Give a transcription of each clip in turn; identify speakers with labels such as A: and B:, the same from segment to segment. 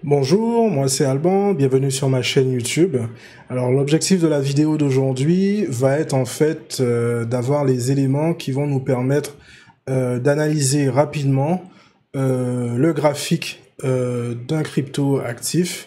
A: Bonjour, moi c'est Alban, bienvenue sur ma chaîne YouTube. Alors l'objectif de la vidéo d'aujourd'hui va être en fait d'avoir les éléments qui vont nous permettre d'analyser rapidement le graphique d'un crypto actif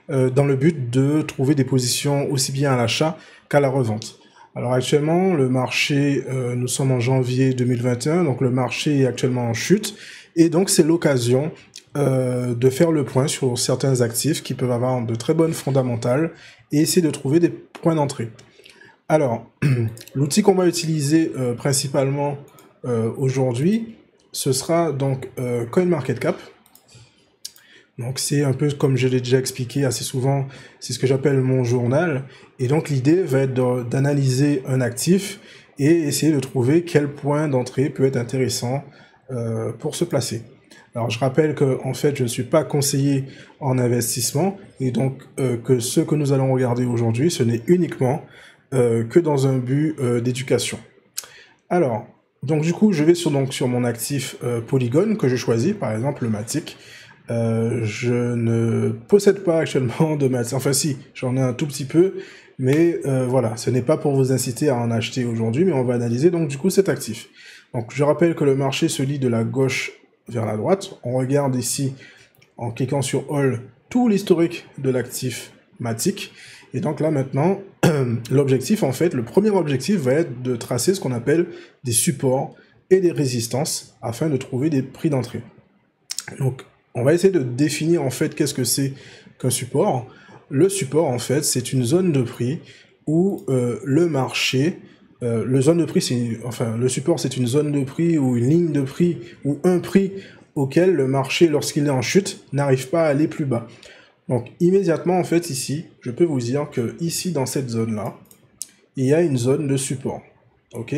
A: dans le but de trouver des positions aussi bien à l'achat qu'à la revente. Alors actuellement le marché, nous sommes en janvier 2021, donc le marché est actuellement en chute et donc c'est l'occasion de faire le point sur certains actifs qui peuvent avoir de très bonnes fondamentales et essayer de trouver des points d'entrée. Alors, l'outil qu'on va utiliser principalement aujourd'hui, ce sera donc CoinMarketCap. Donc c'est un peu comme je l'ai déjà expliqué assez souvent, c'est ce que j'appelle mon journal. Et donc l'idée va être d'analyser un actif et essayer de trouver quel point d'entrée peut être intéressant pour se placer. Alors je rappelle que en fait je ne suis pas conseiller en investissement et donc que ce que nous allons regarder aujourd'hui ce n'est uniquement que dans un but d'éducation. Alors donc du coup je vais sur mon actif Polygon que je choisis, par exemple le Matic. Je ne possède pas actuellement de Matic, enfin si, j'en ai un tout petit peu, mais voilà, ce n'est pas pour vous inciter à en acheter aujourd'hui, mais on va analyser donc du coup cet actif. Donc je rappelle que le marché se lit de la gauche vers la droite. On regarde ici, en cliquant sur All, tout l'historique de l'actif Matic. Et donc là maintenant, l'objectif en fait, le premier objectif va être de tracer ce qu'on appelle des supports et des résistances afin de trouver des prix d'entrée. Donc on va essayer de définir en fait qu'est-ce que c'est qu'un support. Le support en fait c'est une zone de prix où le marché, le support c'est une zone de prix ou une ligne de prix ou un prix auquel le marché lorsqu'il est en chute n'arrive pas à aller plus bas. Donc immédiatement en fait ici je peux vous dire que ici dans cette zone là il y a une zone de support. Ok,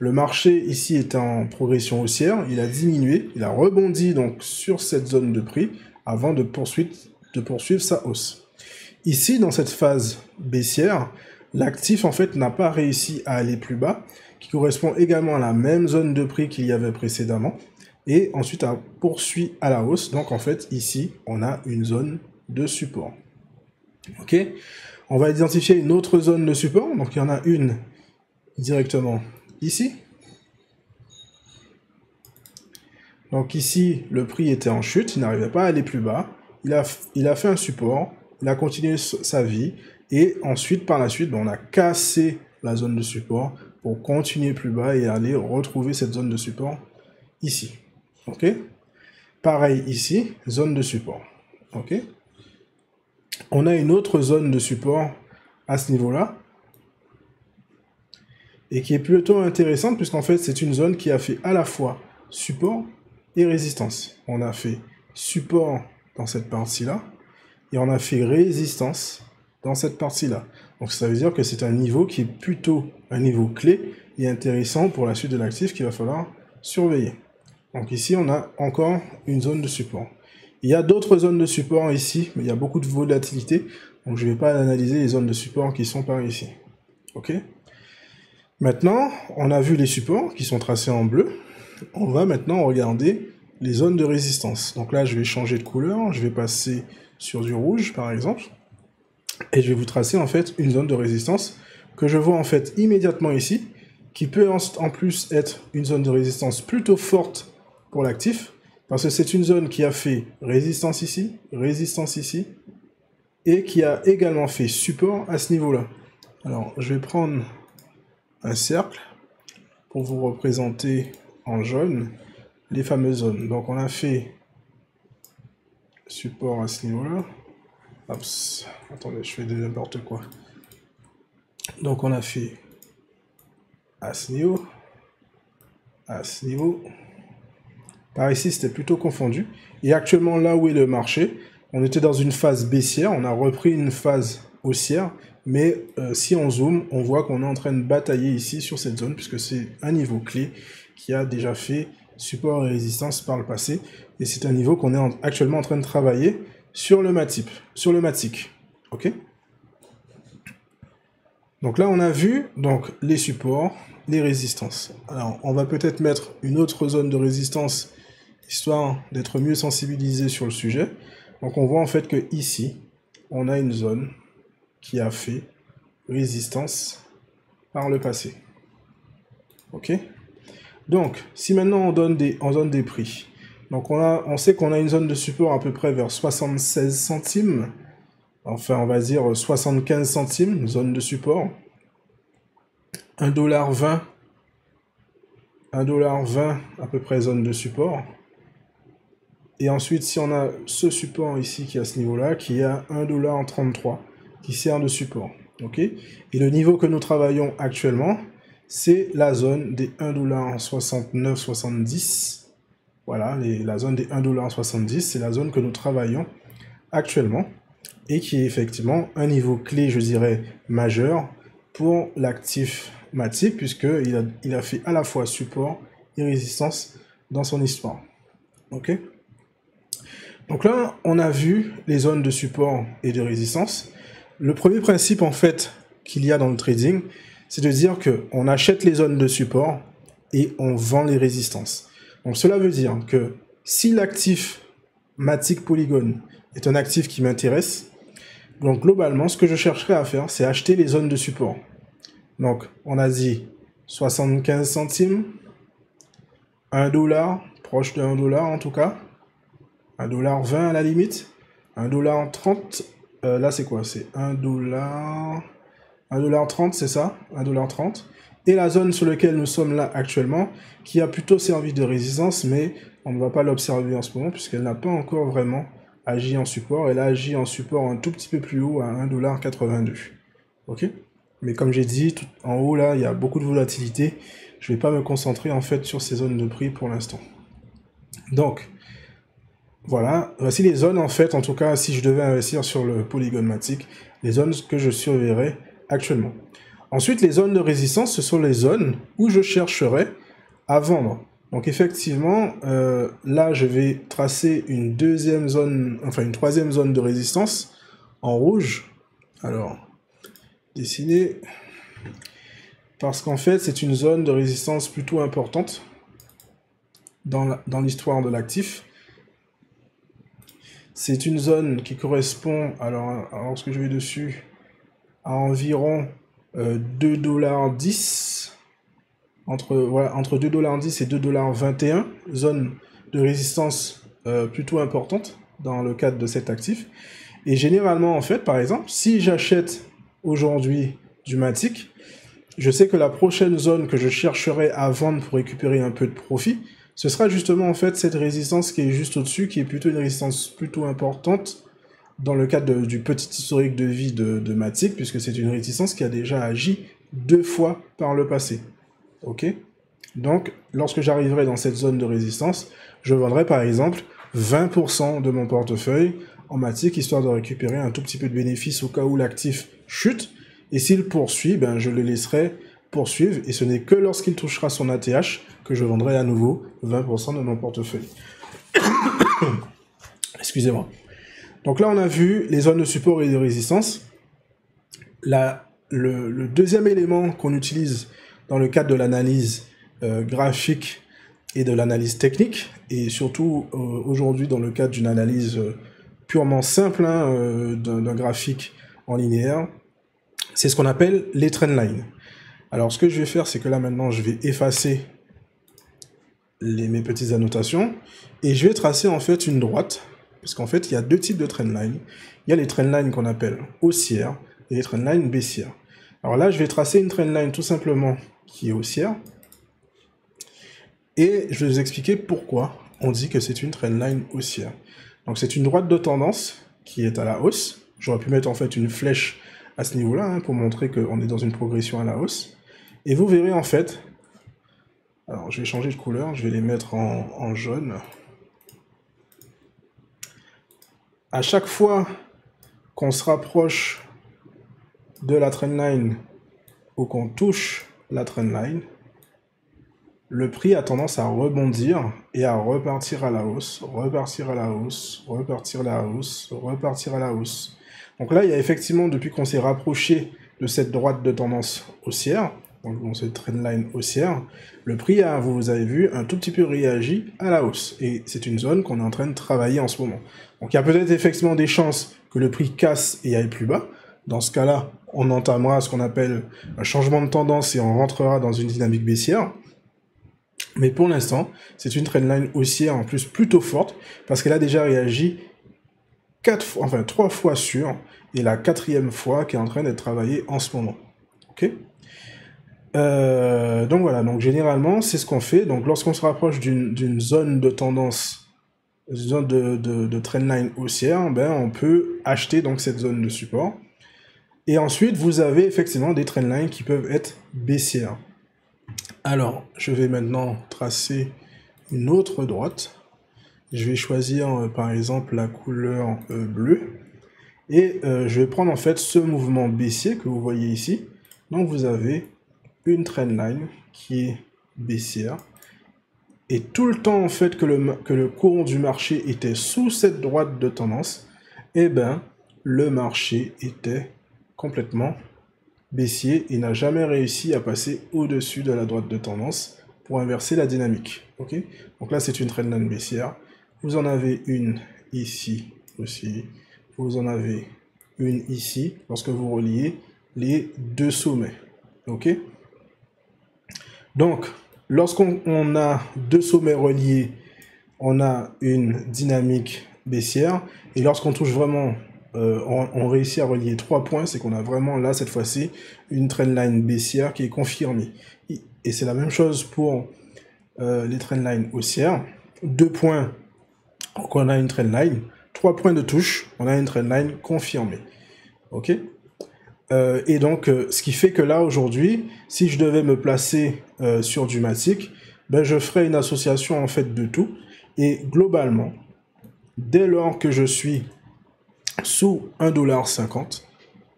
A: le marché ici est en progression haussière, il a diminué, il a rebondi donc sur cette zone de prix avant de poursuivre sa hausse. Ici, dans cette phase baissière, l'actif en fait n'a pas réussi à aller plus bas, qui correspond également à la même zone de prix qu'il y avait précédemment, et ensuite a poursuivi à la hausse. Donc en fait, ici, on a une zone de support. Ok, on va identifier une autre zone de support, donc il y en a une directement ici. Donc ici, le prix était en chute, il n'arrivait pas à aller plus bas, il a fait un support, il a continué sa vie, et ensuite, par la suite, on a cassé la zone de support pour continuer plus bas et aller retrouver cette zone de support ici. Ok? Pareil ici, zone de support. Ok? On a une autre zone de support à ce niveau-là, et qui est plutôt intéressante, puisqu'en fait, c'est une zone qui a fait à la fois support et résistance. On a fait support dans cette partie-là, et on a fait résistance dans cette partie-là. Donc ça veut dire que c'est un niveau qui est plutôt un niveau clé et intéressant pour la suite de l'actif qu'il va falloir surveiller. Donc ici, on a encore une zone de support. Il y a d'autres zones de support ici, mais il y a beaucoup de volatilité, donc je ne vais pas analyser les zones de support qui sont par ici. Ok ? Maintenant, on a vu les supports qui sont tracés en bleu. On va maintenant regarder les zones de résistance. Donc là, je vais changer de couleur, je vais passer sur du rouge par exemple, et je vais vous tracer en fait une zone de résistance que je vois en fait immédiatement ici, qui peut en plus être une zone de résistance plutôt forte pour l'actif, parce que c'est une zone qui a fait résistance ici, et qui a également fait support à ce niveau-là. Alors, je vais prendre un cercle pour vous représenter en jaune les fameuses zones. Donc on a fait support à ce niveau-là. Attendez, je fais de n'importe quoi. Donc on a fait à ce niveau, Par ici, c'était plutôt confondu. Et actuellement, là où est le marché, on était dans une phase baissière, on a repris une phase haussière, mais si on zoome, on voit qu'on est en train de batailler ici sur cette zone, puisque c'est un niveau clé qui a déjà fait support et résistance par le passé, et c'est un niveau qu'on est actuellement en train de travailler sur le Matic. Ok ? Donc là, on a vu donc, les supports, les résistances. Alors, on va peut-être mettre une autre zone de résistance, histoire d'être mieux sensibilisé sur le sujet. Donc on voit en fait que ici, on a une zone qui a fait résistance par le passé. Ok? Donc, si maintenant on donne on donne des prix, donc on sait qu'on a une zone de support à peu près vers 76 centimes, enfin on va dire 75 centimes, zone de support, 1,20 $, 1,20 $ à peu près zone de support, et ensuite si on a ce support ici qui est à ce niveau-là, qui est à 1,33 $, qui sert de support, ok? Et le niveau que nous travaillons actuellement, c'est la zone des 1,6970 $. Voilà, la zone des 1,70 $, c'est la zone que nous travaillons actuellement et qui est effectivement un niveau clé, je dirais, majeur pour l'actif Matic, puisqu'il a fait à la fois support et résistance dans son histoire. Ok? Donc là, on a vu les zones de support et de résistance. Le premier principe, en fait, qu'il y a dans le trading, c'est de dire qu'on achète les zones de support et on vend les résistances. Donc cela veut dire que si l'actif Matic Polygon est un actif qui m'intéresse, donc globalement, ce que je chercherai à faire, c'est acheter les zones de support. Donc, on a dit 75 centimes, 1 $, proche de 1 $ en tout cas, 1,20 $ à la limite, 1,30 $, là c'est quoi? C'est 1,30 $, c'est ça? 1,30 $. Et la zone sur laquelle nous sommes là actuellement, qui a plutôt servi de résistance, mais on ne va pas l'observer en ce moment, puisqu'elle n'a pas encore vraiment agi en support. Elle a agi en support un tout petit peu plus haut, à 1,82 $. Ok? Mais comme j'ai dit, tout en haut là, il y a beaucoup de volatilité. Je ne vais pas me concentrer en fait sur ces zones de prix pour l'instant. Donc, voilà, voici les zones en fait, en tout cas, si je devais investir sur le Polygon Matic, les zones que je surveillerais actuellement. Ensuite, les zones de résistance, ce sont les zones où je chercherai à vendre. Donc effectivement, là, je vais tracer une deuxième zone, enfin une troisième zone de résistance en rouge. Alors, dessiner, parce qu'en fait, c'est une zone de résistance plutôt importante dans l'histoire de l'actif. C'est une zone qui correspond, alors lorsque je vais dessus, à environ 2,10 $, entre 2,10 $ et 2,21 $, zone de résistance plutôt importante dans le cadre de cet actif. Et généralement, en fait, par exemple, si j'achète aujourd'hui du Matic, je sais que la prochaine zone que je chercherai à vendre pour récupérer un peu de profit, ce sera justement en fait cette résistance qui est juste au-dessus, qui est plutôt une résistance plutôt importante dans le cadre du petit historique de vie de Matic, puisque c'est une résistance qui a déjà agi 2 fois par le passé. Ok? Donc, lorsque j'arriverai dans cette zone de résistance, je vendrai par exemple 20% de mon portefeuille en Matic, histoire de récupérer un tout petit peu de bénéfice au cas où l'actif chute. Et s'il poursuit, ben, je le laisserai poursuivre, et ce n'est que lorsqu'il touchera son ATH que je vendrai à nouveau 20% de mon portefeuille. Excusez-moi. Donc là, on a vu les zones de support et de résistance. Le deuxième élément qu'on utilise dans le cadre de l'analyse graphique et de l'analyse technique, et surtout aujourd'hui dans le cadre d'une analyse purement simple d'un graphique en linéaire, c'est ce qu'on appelle les trendlines. Alors ce que je vais faire, c'est que là maintenant, je vais effacer mes petites annotations, et je vais tracer en fait une droite, parce qu'en fait, il y a deux types de trendlines. Il y a les trendlines qu'on appelle haussières, et les trendlines baissières. Alors là, je vais tracer une trendline tout simplement qui est haussière, et je vais vous expliquer pourquoi on dit que c'est une trendline haussière. Donc c'est une droite de tendance qui est à la hausse. J'aurais pu mettre en fait une flèche à ce niveau-là pour montrer qu'on est dans une progression à la hausse. Et vous verrez en fait, alors je vais changer de couleur, je vais les mettre en jaune. À chaque fois qu'on se rapproche de la trendline ou qu'on touche la trendline, le prix a tendance à rebondir et à repartir à la hausse, repartir à la hausse, repartir à la hausse, repartir à la hausse. Donc là, il y a effectivement, depuis qu'on s'est rapproché de cette droite de tendance haussière, donc dans cette trendline haussière, le prix a, vous avez vu, un tout petit peu réagi à la hausse. Et c'est une zone qu'on est en train de travailler en ce moment. Donc il y a peut-être effectivement des chances que le prix casse et aille plus bas. Dans ce cas-là, on entamera ce qu'on appelle un changement de tendance et on rentrera dans une dynamique baissière. Mais pour l'instant, c'est une trendline haussière en plus plutôt forte parce qu'elle a déjà réagi 3 fois sur, et la 4e fois qui est en train d'être travaillée en ce moment. Ok. Donc voilà, donc généralement c'est ce qu'on fait. Donc lorsqu'on se rapproche d'une zone de tendance, une zone de trendline haussière, ben on peut acheter donc cette zone de support. Et ensuite vous avez effectivement des trendlines qui peuvent être baissières. Alors je vais maintenant tracer une autre droite. Je vais choisir par exemple la couleur bleue. Et je vais prendre en fait ce mouvement baissier que vous voyez ici. Donc vous avez une trendline qui est baissière. Et tout le temps en fait que le cours du marché était sous cette droite de tendance, eh ben le marché était complètement baissier et n'a jamais réussi à passer au-dessus de la droite de tendance pour inverser la dynamique. Ok. Donc là c'est une trendline baissière. Vous en avez une ici aussi. Vous en avez une ici lorsque vous reliez les deux sommets. Ok. Donc, lorsqu'on a deux sommets reliés, on a une dynamique baissière. Et lorsqu'on touche vraiment, on réussit à relier 3 points, c'est qu'on a vraiment là, cette fois-ci, une trendline baissière qui est confirmée. Et c'est la même chose pour les trendlines haussières. 2 points, donc on a une trendline. 3 points de touche, on a une trendline confirmée. Ok. Et donc, ce qui fait que là, aujourd'hui, si je devais me placer sur du Matic, ben, je ferais une association en fait de tout. Et globalement, dès lors que je suis sous 1,50 $,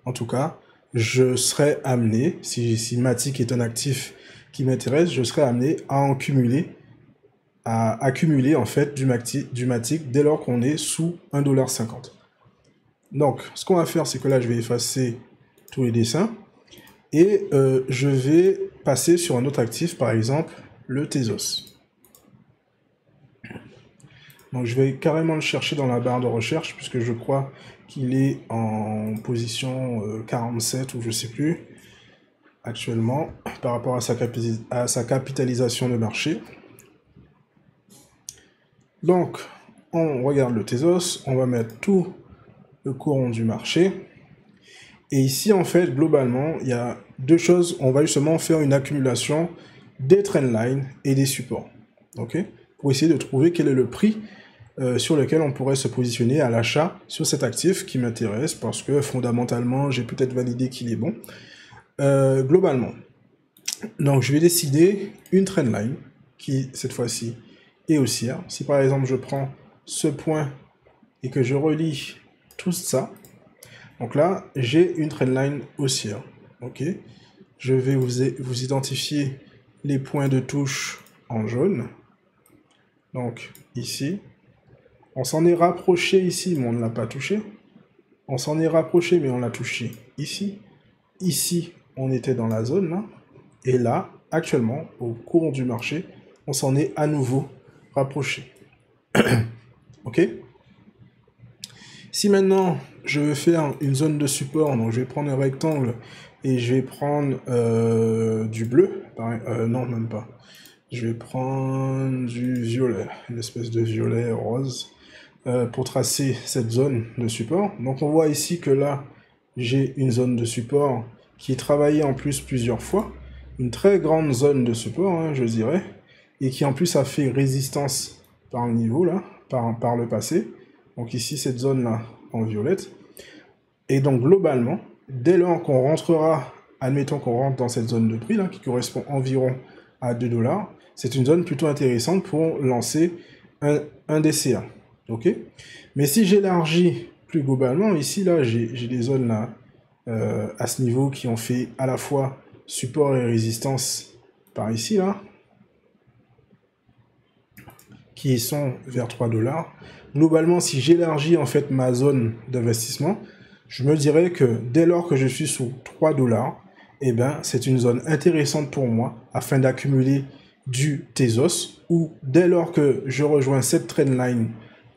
A: en tout cas, je serais amené, si Matic est un actif qui m'intéresse, je serais amené à en cumuler, à accumuler en fait du Matic dès lors qu'on est sous 1,50 $. Donc, ce qu'on va faire, c'est que là, je vais effacer tous les dessins et je vais passer sur un autre actif, par exemple le Tezos. Donc je vais carrément le chercher dans la barre de recherche puisque je crois qu'il est en position 47 ou je sais plus actuellement par rapport à sa capitalisation de marché. Donc on regarde le Tezos, on va mettre tout le courant du marché. Et ici, en fait, globalement, il y a deux choses. On va justement faire une accumulation des trendlines et des supports. Ok, pour essayer de trouver quel est le prix sur lequel on pourrait se positionner à l'achat sur cet actif qui m'intéresse parce que fondamentalement, j'ai peut-être validé qu'il est bon. Globalement. Donc, je vais décider une trendline qui, cette fois-ci, est haussière. Si par exemple, je prends ce point et que je relie tout ça, donc là, j'ai une trendline haussière. Ok. Je vais vous identifier les points de touche en jaune. Donc ici, on s'en est rapproché ici, mais on ne l'a pas touché. On s'en est rapproché, mais on l'a touché ici. Ici, on était dans la zone là. Et là, actuellement, au cours du marché, on s'en est à nouveau rapproché. Ok. Si maintenant je veux faire une zone de support, donc je vais prendre un rectangle et je vais prendre du bleu, non même pas, je vais prendre du violet, une espèce de violet rose, pour tracer cette zone de support. Donc on voit ici que là, j'ai une zone de support qui est travaillée en plus plusieurs fois, une très grande zone de support, hein, je dirais, et qui en plus a fait résistance par le niveau là, par le passé. Donc ici, cette zone-là en violette. Et donc, globalement, dès lors qu'on rentrera, admettons qu'on rentre dans cette zone de prix, là, qui correspond environ à 2 $, c'est une zone plutôt intéressante pour lancer un DCA. Ok. Mais si j'élargis plus globalement, ici, là, j'ai des zones là, à ce niveau qui ont fait à la fois support et résistance par ici, là, qui sont vers 3 $. Globalement, si j'élargis en fait ma zone d'investissement, je me dirais que dès lors que je suis sous 3 $, eh ben, c'est une zone intéressante pour moi afin d'accumuler du Tezos, où dès lors que je rejoins cette trendline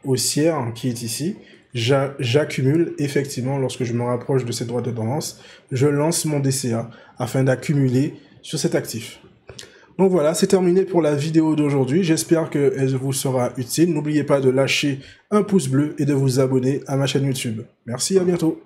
A: haussière qui est ici, j'accumule effectivement, lorsque je me rapproche de cette droite de tendance, je lance mon DCA afin d'accumuler sur cet actif. Donc voilà, c'est terminé pour la vidéo d'aujourd'hui. J'espère qu'elle vous sera utile. N'oubliez pas de lâcher un pouce bleu et de vous abonner à ma chaîne YouTube. Merci, à bientôt.